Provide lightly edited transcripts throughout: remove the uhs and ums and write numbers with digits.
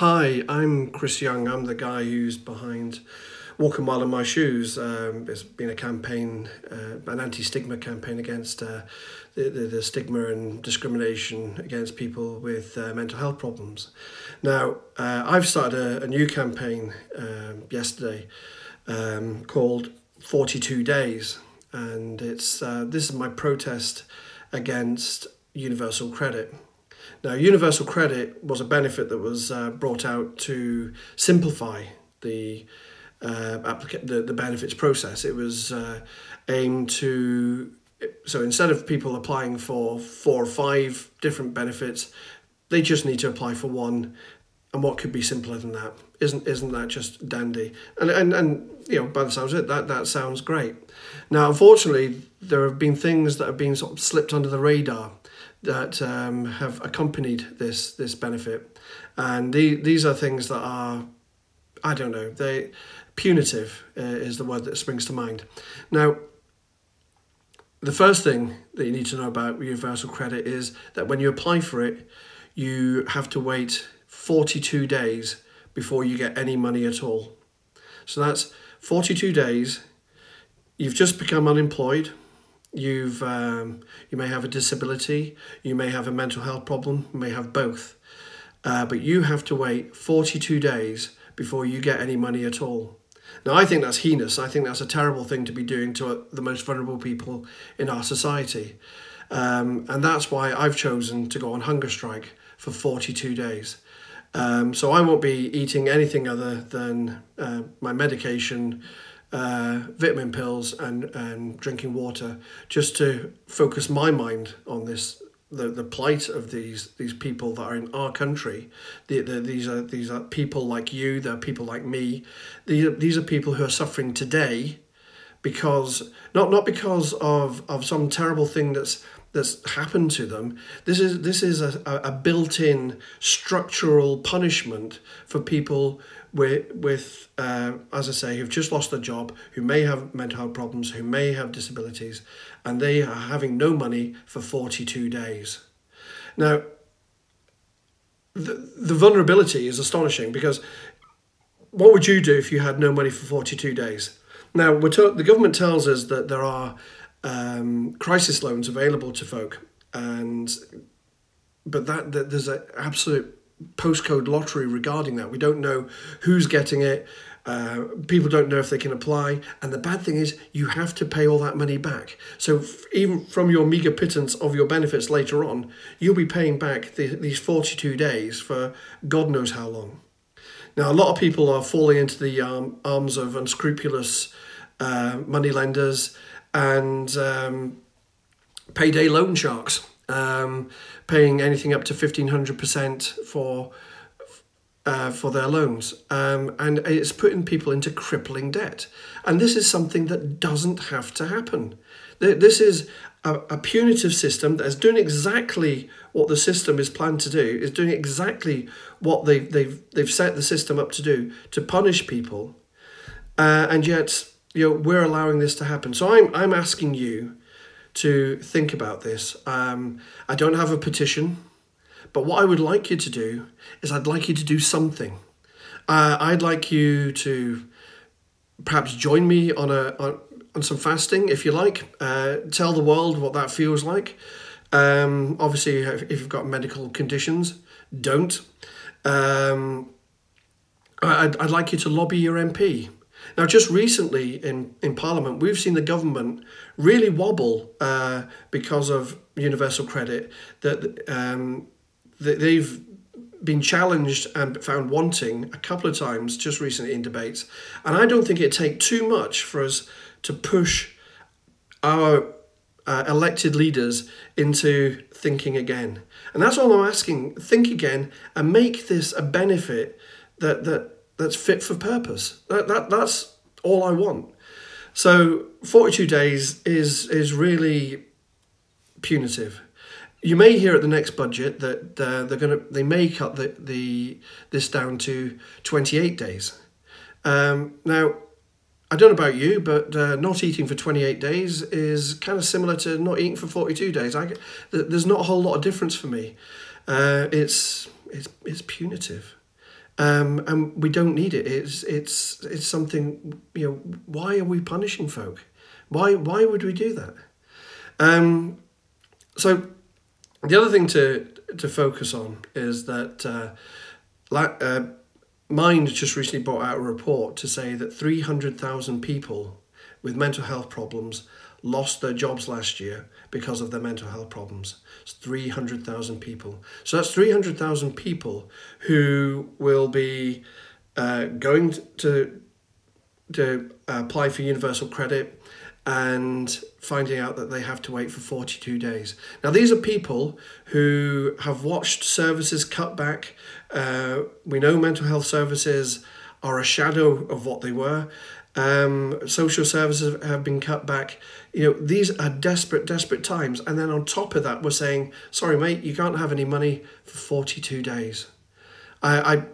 Hi, I'm Chris Young. I'm the guy who's behind Walk a Mile in My Shoes. It's been a campaign, an anti-stigma campaign against the stigma and discrimination against people with mental health problems. Now, I've started a new campaign yesterday called 42 Days, and this is my protest against universal credit. Now, universal credit was a benefit that was brought out to simplify the the benefits process. It was aimed to, so instead of people applying for 4 or 5 different benefits, they just need to apply for one. And what could be simpler than that? Isn't that just dandy? And you know, by the sounds of it, that sounds great. Now, unfortunately, there have been things that have been sort of slipped under the radar that have accompanied this benefit, and these are things that are, I don't know, they punitive is the word that springs to mind. Now, the first thing that you need to know about universal credit is that when you apply for it, you have to wait 42 days before you get any money at all. So that's 42 days. You've just become unemployed. You may have a disability, you may have a mental health problem, you may have both, but you have to wait 42 days before you get any money at all. Now, I think that's heinous. I think that's a terrible thing to be doing to the most vulnerable people in our society, and that's why I've chosen to go on hunger strike for 42 days. So I won't be eating anything other than my medication, vitamin pills and drinking water, just to focus my mind on this, the plight of these people that are in our country. These are people like you, they're people like me. These are people who are suffering today because not because of some terrible thing that's happened to them. This is a built-in structural punishment for people with as I say, who've just lost their job, who may have mental health problems, who may have disabilities, and they are having no money for 42 days. Now, the vulnerability is astonishing, because what would you do if you had no money for 42 days? Now, the government tells us that there are crisis loans available to folk, but there's an absolute postcode lottery regarding that. We don't know who's getting it. People don't know if they can apply, and the bad thing is you have to pay all that money back. So even from your meagre pittance of your benefits later on, you'll be paying back these 42 days for God knows how long. Now, a lot of people are falling into the arms of unscrupulous money lenders and payday loan sharks, paying anything up to 1,500% for their loans, and it's putting people into crippling debt. And this is something that doesn't have to happen. This is a punitive system that is doing exactly what the system is planned to do, is doing exactly what they've set the system up to do, to punish people, and yet, you know, we're allowing this to happen. So I'm asking you to think about this. I don't have a petition, but what I would like you to do is I'd like you to do something. I'd like you to perhaps join me on some fasting, if you like. Tell the world what that feels like. Obviously, if you've got medical conditions, don't. I'd like you to lobby your MP. Now, just recently in Parliament, we've seen the government really wobble because of universal credit, that they've been challenged and found wanting a couple of times just recently in debates. And I don't think it'd take too much for us to push our elected leaders into thinking again. And that's all I'm asking. Think again and make this a benefit that's fit for purpose. That's all I want. So 42 days is really punitive. You may hear at the next budget that they may cut this down to 28 days. Now, I don't know about you, but not eating for 28 days is kind of similar to not eating for 42 days. There's not a whole lot of difference for me. It's punitive. and we don't need it. It's something, why are we punishing folk? Why would we do that? So the other thing to focus on is that Mind just recently brought out a report to say that 300,000 people with mental health problems lost their jobs last year because of their mental health problems. It's 300,000 people. So that's 300,000 people who will be going to apply for universal credit and finding out that they have to wait for 42 days. Now, these are people who have watched services cut back. We know mental health services are a shadow of what they were. Social services have been cut back. These are desperate times. And then on top of that, we're saying, sorry, mate, you can't have any money for 42 days. I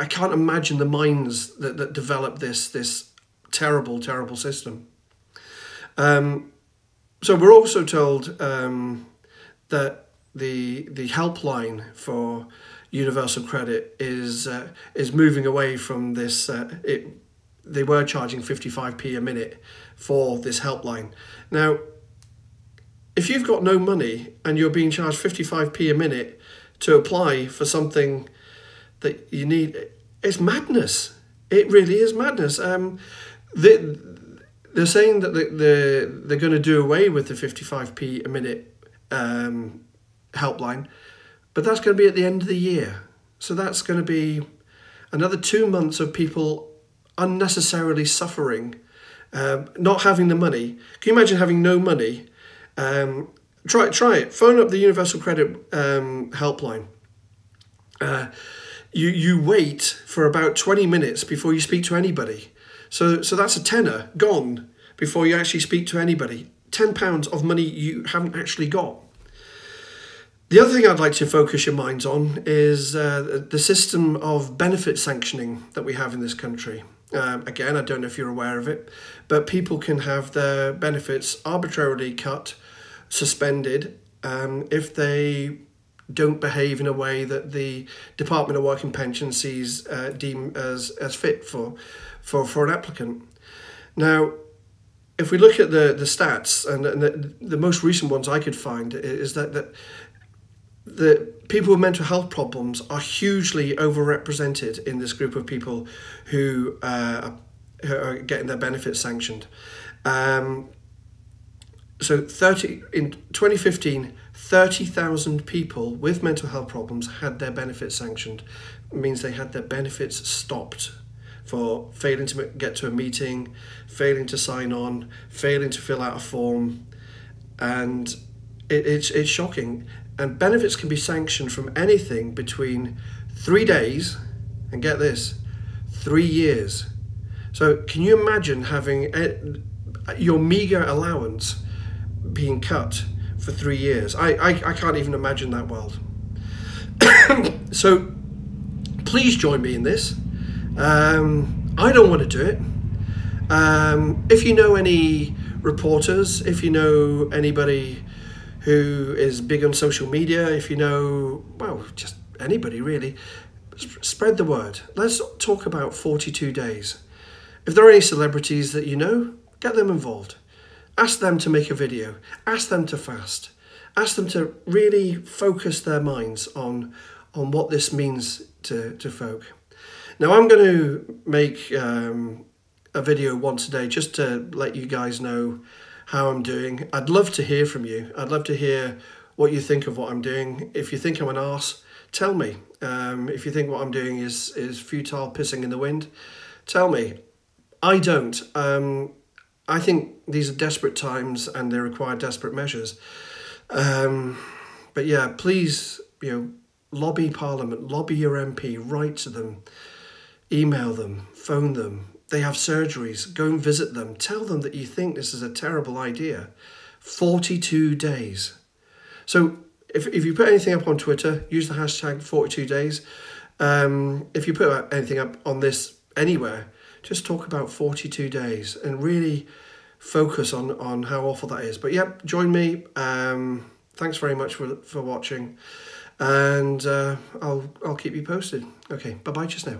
can't imagine the minds that developed this terrible system. So we're also told that the helpline for universal credit is moving away from this. They were charging 55p a minute for this helpline. Now, if you've got no money and you're being charged 55p a minute to apply for something that you need, it's madness. It really is madness. They're saying that they're going to do away with the 55p a minute helpline, but that's going to be at the end of the year. So that's going to be another 2 months of people unnecessarily suffering, not having the money. Can you imagine having no money? Try it. Phone up the Universal Credit helpline. You wait for about 20 minutes before you speak to anybody. So that's a tenner gone before you actually speak to anybody. £10 of money you haven't actually got. The other thing I'd like to focus your minds on is the system of benefit sanctioning that we have in this country. Again, I don't know if you're aware of it, but people can have their benefits arbitrarily cut, suspended, if they don't behave in a way that the Department of Work and Pensions deem as fit for an applicant. Now, if we look at the stats, and the most recent ones I could find is that the people with mental health problems are hugely overrepresented in this group of people who are getting their benefits sanctioned. So in 2015, 30,000 people with mental health problems had their benefits sanctioned. It means they had their benefits stopped for failing to get to a meeting, failing to sign on, failing to fill out a form, and it's shocking. And benefits can be sanctioned from anything between 3 days, and get this, 3 years. So can you imagine having your meagre allowance being cut for 3 years? I can't even imagine that world. So please join me in this. I don't want to do it. If you know any reporters, if you know anybody who is big on social media, if you know, well, just anybody really, spread the word. Let's talk about 42 days. If there are any celebrities that you know, get them involved. Ask them to make a video. Ask them to fast. Ask them to really focus their minds on what this means to folk. Now, I'm going to make a video once a day just to let you guys know how I'm doing. I'd love to hear from you. I'd love to hear what you think of what I'm doing. If you think I'm an arse, tell me. If you think what I'm doing is futile, pissing in the wind, tell me. I don't. I think these are desperate times and they require desperate measures. But yeah, please, lobby Parliament, lobby your MP, write to them, email them, phone them. They have surgeries, go and visit them. Tell them that you think this is a terrible idea. 42 days. So if you put anything up on Twitter, use the hashtag 42 days. If you put anything up on this anywhere, just talk about 42 days and really focus on how awful that is. But yeah, join me. Thanks very much for watching. and I'll keep you posted. Okay, bye bye just now.